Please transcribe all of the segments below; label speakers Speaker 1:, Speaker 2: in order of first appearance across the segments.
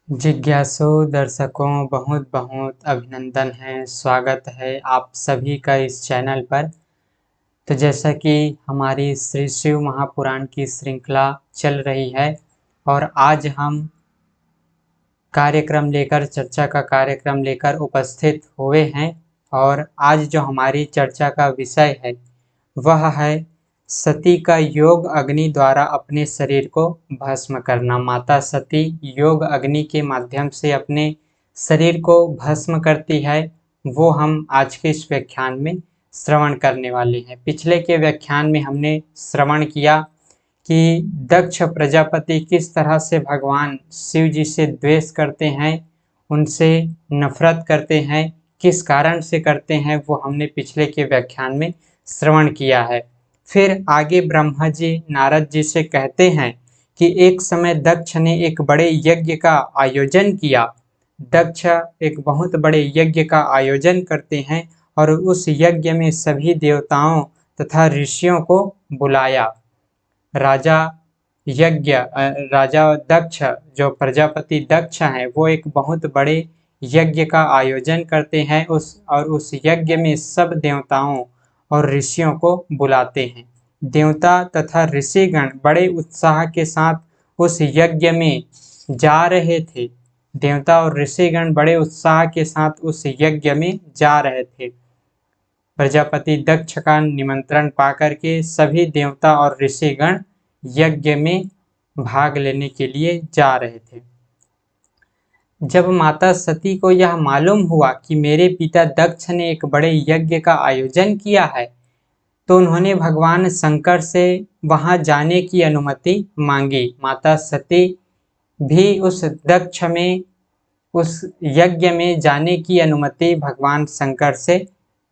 Speaker 1: जिज्ञासु दर्शकों बहुत बहुत अभिनंदन है, स्वागत है आप सभी का इस चैनल पर। तो जैसा कि हमारी श्री शिव महापुराण की श्रृंखला चल रही है और आज हम चर्चा का कार्यक्रम लेकर उपस्थित हुए हैं और आज जो हमारी चर्चा का विषय है वह है सती का योग अग्नि द्वारा अपने शरीर को भस्म करना। माता सती योग अग्नि के माध्यम से अपने शरीर को भस्म करती है, वो हम आज के इस व्याख्यान में श्रवण करने वाले हैं। पिछले के व्याख्यान में हमने श्रवण किया कि दक्ष प्रजापति किस तरह से भगवान शिव जी से द्वेष करते हैं, उनसे नफरत करते हैं, किस कारण से करते हैं, वो हमने पिछले के व्याख्यान में श्रवण किया है। फिर आगे ब्रह्मा जी नारद जी से कहते हैं कि एक समय दक्ष ने एक बड़े यज्ञ का आयोजन किया। दक्ष एक बहुत बड़े यज्ञ का आयोजन करते हैं और उस यज्ञ में सभी देवताओं तथा ऋषियों को बुलाया। राजा दक्ष जो प्रजापति दक्ष हैं वो एक बहुत बड़े यज्ञ का आयोजन करते हैं उस यज्ञ में सब देवताओं और ऋषियों को बुलाते हैं। देवता तथा ऋषिगण बड़े उत्साह के साथ उस यज्ञ में जा रहे थे। देवता और ऋषिगण बड़े उत्साह के साथ उस यज्ञ में जा रहे थे। प्रजापति दक्ष का निमंत्रण पाकर के सभी देवता और ऋषिगण यज्ञ में भाग लेने के लिए जा रहे थे। जब माता सती को यह मालूम हुआ कि मेरे पिता दक्ष ने एक बड़े यज्ञ का आयोजन किया है, तो उन्होंने भगवान शंकर से वहां जाने की अनुमति मांगी। माता सती भी उस यज्ञ में जाने की अनुमति भगवान शंकर से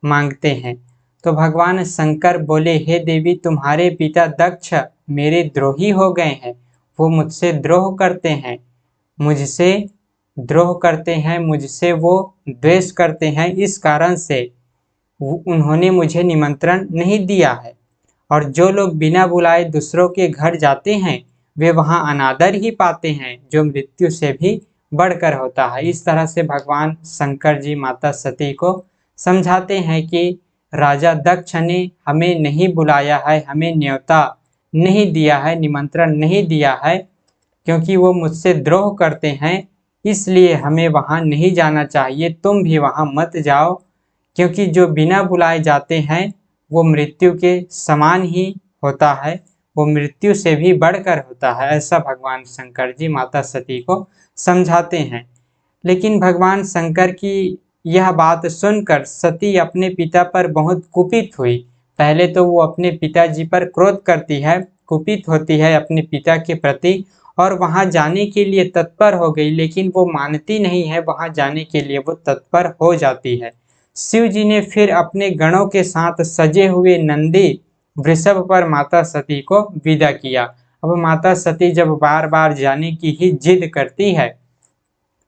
Speaker 1: मांगते हैं। तो भगवान शंकर बोले, हे देवी, तुम्हारे पिता दक्ष मेरे द्रोही हो गए हैं। वो मुझसे द्रोह करते हैं, मुझसे वो द्वेष करते हैं। इस कारण से उन्होंने मुझे निमंत्रण नहीं दिया है। और जो लोग बिना बुलाए दूसरों के घर जाते हैं वे वहां अनादर ही पाते हैं, जो मृत्यु से भी बढ़कर होता है। इस तरह से भगवान शंकर जी माता सती को समझाते हैं कि राजा दक्ष ने हमें नहीं बुलाया है, हमें न्योता नहीं दिया है, निमंत्रण नहीं दिया है, क्योंकि वो मुझसे द्रोह करते हैं, इसलिए हमें वहां नहीं जाना चाहिए। तुम भी वहां मत जाओ, क्योंकि जो बिना बुलाए जाते हैं वो मृत्यु के समान ही होता है, वो मृत्यु से भी बढ़कर होता है। ऐसा भगवान शंकर जी माता सती को समझाते हैं। लेकिन भगवान शंकर की यह बात सुनकर सती अपने पिता पर बहुत कुपित हुई। पहले तो वो अपने पिताजी पर क्रोध करती है, कुपित होती है अपने पिता के प्रति और वहां जाने के लिए तत्पर हो गई, लेकिन वो मानती नहीं है। वहां जाने के लिए वो तत्पर हो जाती है। शिव जी ने फिर अपने गणों के साथ सजे हुए नंदी वृषभ पर माता सती को विदा किया। अब माता सती जब बार बार जाने की ही जिद करती है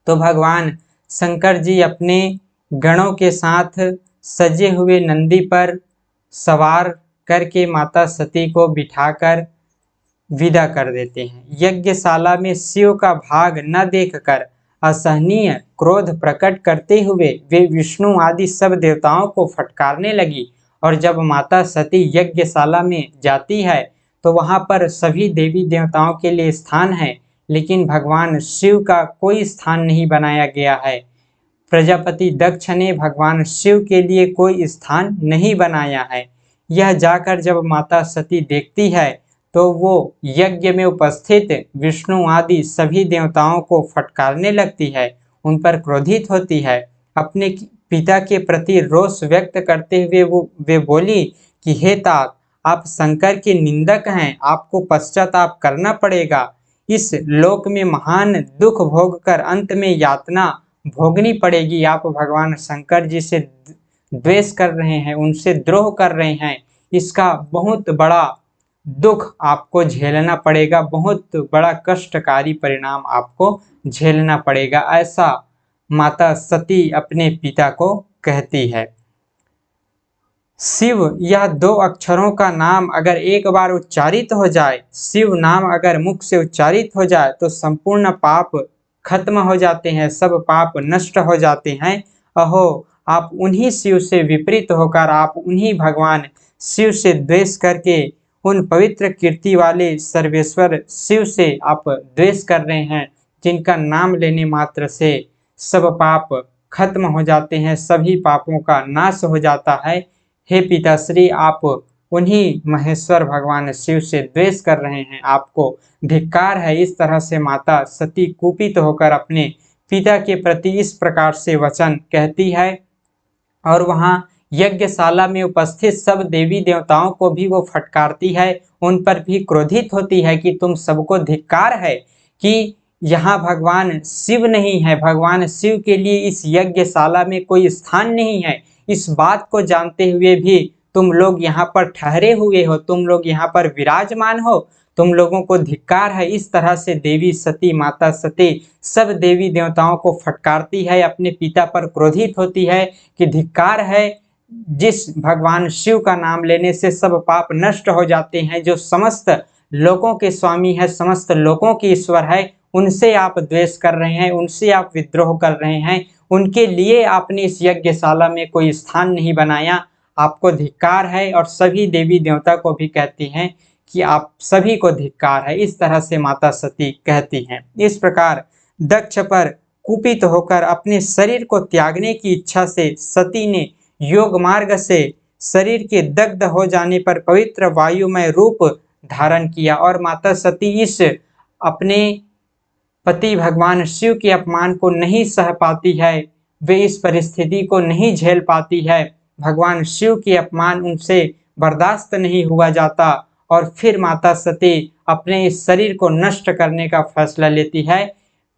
Speaker 1: तो भगवान शंकर जी अपने गणों के साथ सजे हुए नंदी पर सवार करके माता सती को बिठाकर विदा कर देते हैं। यज्ञशाला में शिव का भाग न देखकर असहनीय क्रोध प्रकट करते हुए वे विष्णु आदि सब देवताओं को फटकारने लगी। और जब माता सती यज्ञशाला में जाती है तो वहां पर सभी देवी देवताओं के लिए स्थान है, लेकिन भगवान शिव का कोई स्थान नहीं बनाया गया है। प्रजापति दक्ष ने भगवान शिव के लिए कोई स्थान नहीं बनाया है। यह जाकर जब माता सती देखती है तो वो यज्ञ में उपस्थित विष्णु आदि सभी देवताओं को फटकारने लगती है, उन पर क्रोधित होती है। अपने पिता के प्रति रोष व्यक्त करते हुए वे बोली कि हे तात, आप शंकर के निंदक हैं, आपको पश्चाताप करना पड़ेगा। इस लोक में महान दुख भोग कर अंत में यातना भोगनी पड़ेगी। आप भगवान शंकर जी से द्वेष कर रहे हैं, उनसे द्रोह कर रहे हैं, इसका बहुत बड़ा दुख आपको झेलना पड़ेगा, बहुत बड़ा कष्टकारी परिणाम आपको झेलना पड़ेगा। ऐसा माता सती अपने पिता को कहती है। शिव, यह दो अक्षरों का नाम अगर एक बार उच्चारित हो जाए, शिव नाम अगर मुख से उच्चारित हो जाए तो संपूर्ण पाप खत्म हो जाते हैं, सब पाप नष्ट हो जाते हैं। अहो, आप उन्हीं शिव से विपरीत होकर, आप उन्हीं भगवान शिव से द्वेष करके, उन पवित्र कीर्ति वाले सर्वेश्वर शिव से आप द्वेष कर रहे हैं, जिनका नाम लेने मात्र से सब पाप खत्म हो जाते हैं, सभी पापों का नाश हो जाता है। हे पिताश्री, आप उन्हीं महेश्वर भगवान शिव से द्वेष कर रहे हैं, आपको धिक्कार है। इस तरह से माता सती कुपित होकर अपने पिता के प्रति इस प्रकार से वचन कहती है, और वहां यज्ञशाला में उपस्थित सब देवी देवताओं को भी वो फटकारती है, उन पर भी क्रोधित होती है कि तुम सबको धिक्कार है कि यहाँ भगवान शिव नहीं है, भगवान शिव के लिए इस यज्ञशाला में कोई स्थान नहीं है। इस बात को जानते हुए भी तुम लोग यहाँ पर ठहरे हुए हो, तुम लोग यहाँ पर विराजमान हो, तुम लोगों को धिक्कार है। इस तरह से देवी सती, माता सती सब देवी देवताओं को फटकारती है, अपने पिता पर क्रोधित होती है कि धिक्कार है, जिस भगवान शिव का नाम लेने से सब पाप नष्ट हो जाते हैं, जो समस्त लोकों के स्वामी है, समस्त लोकों के ईश्वर है, उनसे आप द्वेष कर रहे हैं, उनसे आप विद्रोह कर रहे हैं, उनके लिए आपने इस यज्ञशाला में कोई स्थान नहीं बनाया, आपको धिक्कार है। और सभी देवी देवता को भी कहती हैं कि आप सभी को धिक्कार है। इस तरह से माता सती कहती हैं। इस प्रकार दक्ष पर कुपित होकर अपने शरीर को त्यागने की इच्छा से सती ने योग मार्ग से शरीर के दग्ध हो जाने पर पवित्र वायुमय रूप धारण किया, और माता सती इस अपने पति भगवान शिव के अपमान को नहीं सह पाती है, वे इस परिस्थिति को नहीं झेल पाती है, भगवान शिव के अपमान उनसे बर्दाश्त नहीं हुआ जाता, और फिर माता सती अपने इस शरीर को नष्ट करने का फैसला लेती है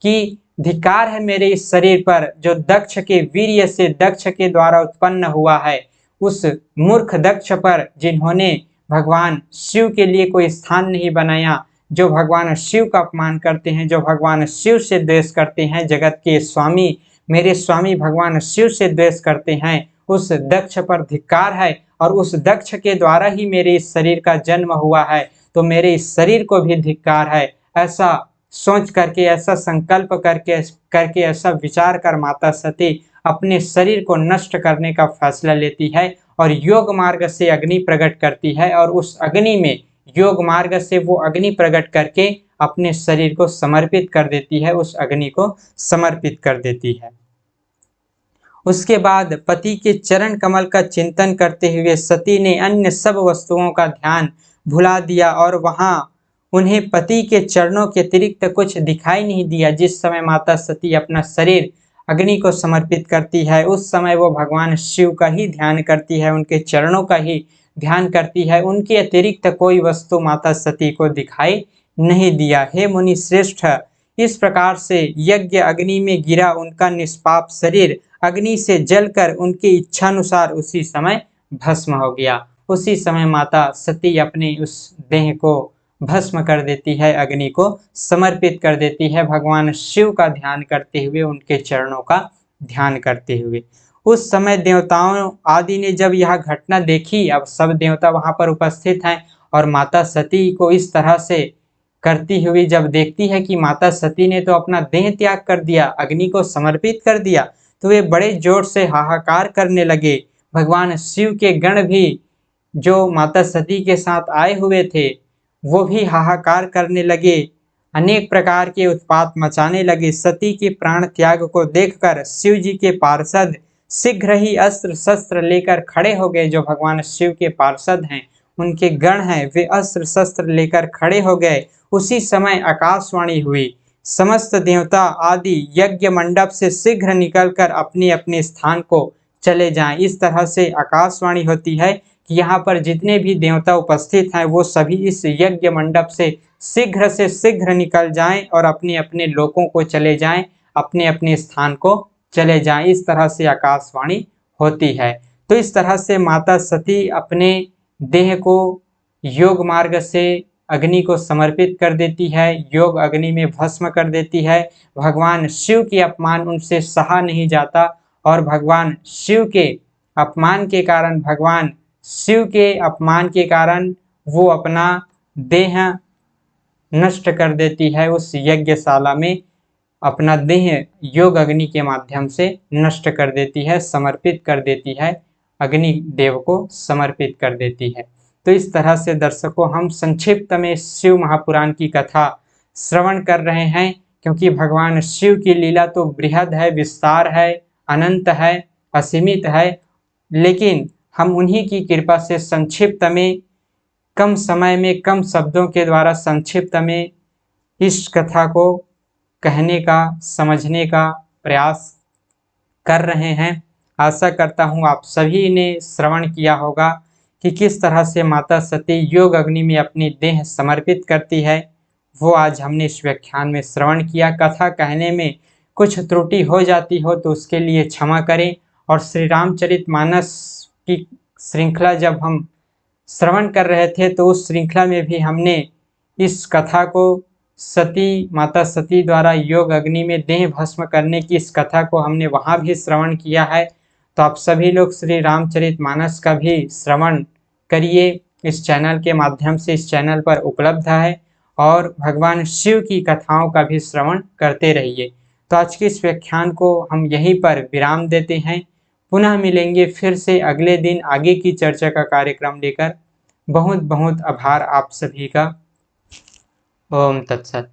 Speaker 1: कि धिक्कार है मेरे इस शरीर पर, जो दक्ष के वीर्य से, दक्ष के द्वारा उत्पन्न हुआ है, उस मूर्ख दक्ष पर, जिन्होंने भगवान शिव के लिए कोई स्थान नहीं बनाया, जो भगवान शिव का अपमान करते हैं, जो भगवान शिव से द्वेष करते हैं, जगत के स्वामी, मेरे स्वामी भगवान शिव से द्वेष करते हैं, उस दक्ष पर धिक्कार है, और उस दक्ष के द्वारा ही मेरे इस शरीर का जन्म हुआ है, तो मेरे इस शरीर को भी धिक्कार है। ऐसा सोच करके, ऐसा संकल्प करके ऐसा विचार कर माता सती अपने शरीर को नष्ट करने का फैसला लेती है, और योग मार्ग से अग्नि प्रकट करती है, और उस अग्नि में, योग मार्ग से वो अग्नि प्रकट करके अपने शरीर को समर्पित कर देती है, उस अग्नि को समर्पित कर देती है। उसके बाद पति के चरण कमल का चिंतन करते हुए सती ने अन्य सब वस्तुओं का ध्यान भुला दिया, और वहां उन्हें पति के चरणों के अतिरिक्त कुछ दिखाई नहीं दिया। जिस समय माता सती अपना शरीर अग्नि को समर्पित करती है, उस समय वो भगवान शिव का ही ध्यान करती है, उनके चरणों का ही ध्यान करती है, उनके अतिरिक्त कोई वस्तु माता सती को दिखाई नहीं दिया। हे मुनि श्रेष्ठ, इस प्रकार से यज्ञ अग्नि में गिरा उनका निष्पाप शरीर अग्नि से जलकर उनकी इच्छानुसार उसी समय भस्म हो गया। उसी समय माता सती अपने उस देह को भस्म कर देती है, अग्नि को समर्पित कर देती है, भगवान शिव का ध्यान करते हुए, उनके चरणों का ध्यान करते हुए। उस समय देवताओं आदि ने जब यह घटना देखी, अब सब देवता वहां पर उपस्थित हैं, और माता सती को इस तरह से करती हुई जब देखती है कि माता सती ने तो अपना देह त्याग कर दिया, अग्नि को समर्पित कर दिया, तो वे बड़े जोर से हाहाकार करने लगे। भगवान शिव के गण भी जो माता सती के साथ आए हुए थे, वो भी हाहाकार करने लगे, अनेक प्रकार के उत्पात मचाने लगे। सती के प्राण त्याग को देखकर शिव जी के पार्षद शीघ्र ही अस्त्र शस्त्र लेकर खड़े हो गए। जो भगवान शिव के पार्षद हैं, उनके गण हैं, वे अस्त्र शस्त्र लेकर खड़े हो गए। उसी समय आकाशवाणी हुई, समस्त देवता आदि यज्ञ मंडप से शीघ्र निकलकर अपने अपने स्थान को चले जाएं। इस तरह से आकाशवाणी होती है कि यहाँ पर जितने भी देवता उपस्थित हैं, वो सभी इस यज्ञ मंडप से शीघ्र निकल जाएं और अपने अपने लोकों को चले जाएं, अपने अपने स्थान को चले जाएं। इस तरह से आकाशवाणी होती है। तो इस तरह से माता सती अपने देह को योग मार्ग से अग्नि को समर्पित कर देती है, योग अग्नि में भस्म कर देती है। भगवान शिव के अपमान उनसे सहा नहीं जाता, और भगवान शिव के अपमान के कारण, भगवान शिव के अपमान के कारण वो अपना देह नष्ट कर देती है उस यज्ञशाला में। अपना देह योग अग्नि के माध्यम से नष्ट कर देती है, समर्पित कर देती है, अग्नि देव को समर्पित कर देती है। तो इस तरह से दर्शकों हम संक्षिप्त में शिव महापुराण की कथा श्रवण कर रहे हैं, क्योंकि भगवान शिव की लीला तो बृहद है, विस्तार है, अनंत है, असीमित है, लेकिन हम उन्हीं की कृपा से संक्षिप्त में, कम समय में, कम शब्दों के द्वारा संक्षिप्त में इस कथा को कहने का, समझने का प्रयास कर रहे हैं। आशा करता हूँ आप सभी ने श्रवण किया होगा कि किस तरह से माता सती योग अग्नि में अपनी देह समर्पित करती है, वो आज हमने इस व्याख्यान में श्रवण किया। कथा कहने में कुछ त्रुटि हो जाती हो तो उसके लिए क्षमा करें। और श्री रामचरितमानस की श्रृंखला जब हम श्रवण कर रहे थे तो उस श्रृंखला में भी हमने इस कथा को माता सती द्वारा योग अग्नि में देह भस्म करने की इस कथा को हमने वहाँ भी श्रवण किया है। तो आप सभी लोग श्री रामचरितमानस का भी श्रवण करिए, इस चैनल के माध्यम से इस चैनल पर उपलब्ध है, और भगवान शिव की कथाओं का भी श्रवण करते रहिए। तो आज के इस व्याख्यान को हम यहीं पर विराम देते हैं। पुनः मिलेंगे फिर से अगले दिन आगे की चर्चा का कार्यक्रम लेकर। बहुत बहुत आभार आप सभी का। ओम तत्सत।